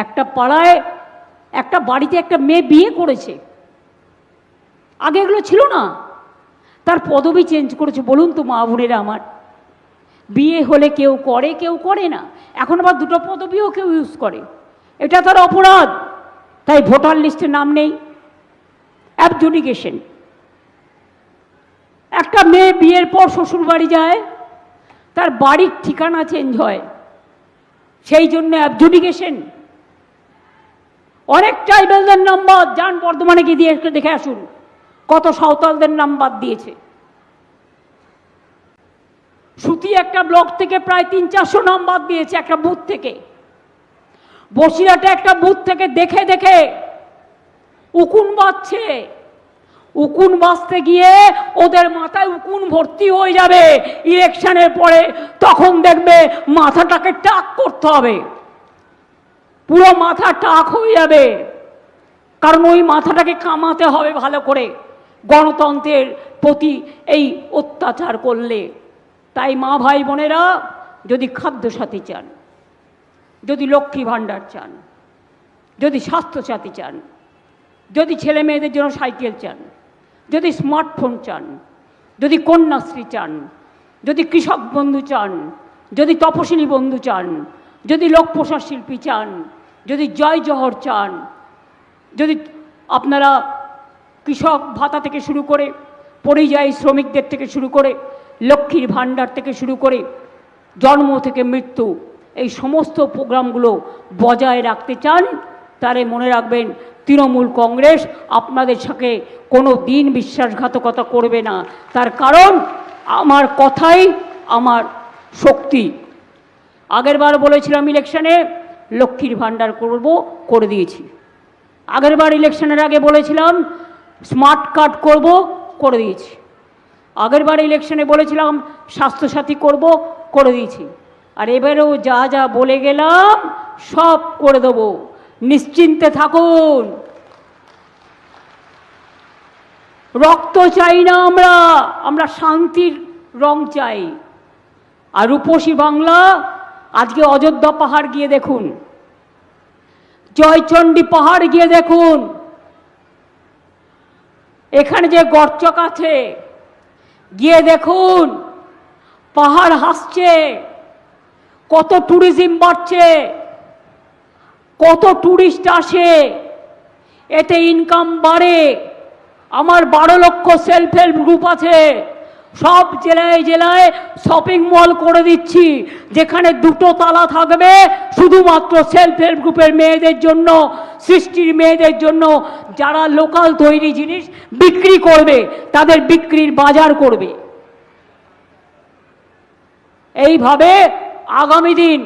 একটা পাড়ায় একটা বাড়িতে একটা মেয়ে বিয়ে করেছে, আগে এগুলো ছিল না, তার পদবি চেঞ্জ করেছে। বলুন তো মা বোনেরা আমার, বিয়ে হলে কেউ করে কেউ করে না, এখন আবার দুটো পদবিও কেউ ইউজ করে, এটা তার অপরাধ, তাই ভোটার লিস্টে নাম নেই। অ্যাবজুডিকেশন, একটা মেয়ে বিয়ের পর শ্বশুর বাড়ি যায়, তার বাড়ির ঠিকানা চেঞ্জ হয়, সেই জন্য অ্যাবজুডিকেশন। অনেক ট্রাইবেলদের নাম বাদ, যান বর্ধমানে গিয়ে দিয়ে দেখে আসুন কত সাঁওতালদের নাম বাদ দিয়েছে। সুতি একটা ব্লক থেকে প্রায় 300-400 নাম বাদ দিয়েছে একটা বুথ থেকে। বসিরহাটে একটা বুথ থেকে দেখে দেখে উকুন বাজছে, উকুন বাজতে গিয়ে ওদের মাথায় উকুন ভর্তি হয়ে যাবে ইলেকশনের পরে, তখন দেখবে মাথাটাকে টাক করতে হবে, পুরো মাথা টাক হয়ে যাবে, কারণ ওই মাথাটাকে কামাতে হবে ভালো করে গণতন্ত্রের প্রতি এই অত্যাচার করলে। তাই মা ভাই বোনেরা, যদি খাদ্যসাথী চান, যদি লক্ষ্মী ভাণ্ডার চান, যদি স্বাস্থ্যসাথী চান, যদি ছেলে মেয়েদের জন্য সাইকেল চান, যদি স্মার্টফোন চান, যদি কন্যাশ্রী চান, যদি কৃষক বন্ধু চান, যদি তপশিলি বন্ধু চান, যদি লোকপ্রসার শিল্পী চান, যদি জয় জহর চান, যদি আপনারা কৃষক ভাতা থেকে শুরু করে পরিযায়ী শ্রমিকদের থেকে শুরু করে লক্ষ্মীর ভাণ্ডার থেকে শুরু করে জন্ম থেকে মৃত্যু এই সমস্ত প্রোগ্রামগুলো বজায় রাখতে চান, তারে মনে রাখবেন তৃণমূল কংগ্রেস আপনাদের সাথে কোনো দিন বিশ্বাসঘাতকতা করবে না। তার কারণ আমার কথাই আমার শক্তি। আগেরবার বলেছিলাম ইলেকশনে লক্ষ্মীর ভাণ্ডার করব, করে দিয়েছি। আগেরবার ইলেকশনের আগে বলেছিলাম স্মার্ট কার্ড করব, করে দিয়েছি। আগেরবার ইলেকশনে বলেছিলাম স্বাস্থ্যসাথী করব, করে দিয়েছি। আর এবারেও যা যা বলে গেলাম সব করে দেবো, নিশ্চিন্তে থাকুন। রক্ত চাই না আমরা, আমরা শান্তির রং চাই। আর রূপসী বাংলা, আজকে অযোধ্যা পাহাড় গিয়ে দেখুন, জয়চণ্ডী পাহাড় গিয়ে দেখুন, এখানে যে গর্চক আছে গিয়ে দেখুন, পাহাড় হাসছে, কত ট্যুরিজম বাড়ছে, কত ট্যুরিস্ট আসে, এতে ইনকাম বাড়ে। আমার 12 লক্ষ সেলফ হেল্প গ্রুপ আছে, সব জেলায় জেলায় শপিং মল করে দিচ্ছি, যেখানে 2টো তালা থাকবে শুধুমাত্র সেলফ হেল্প গ্রুপের মেয়েদের জন্য, সৃষ্টির মেয়েদের জন্য, যারা লোকাল তৈরি জিনিস বিক্রি করবে, তাদের বিক্রির বাজার করবে। এইভাবে আগামী দিন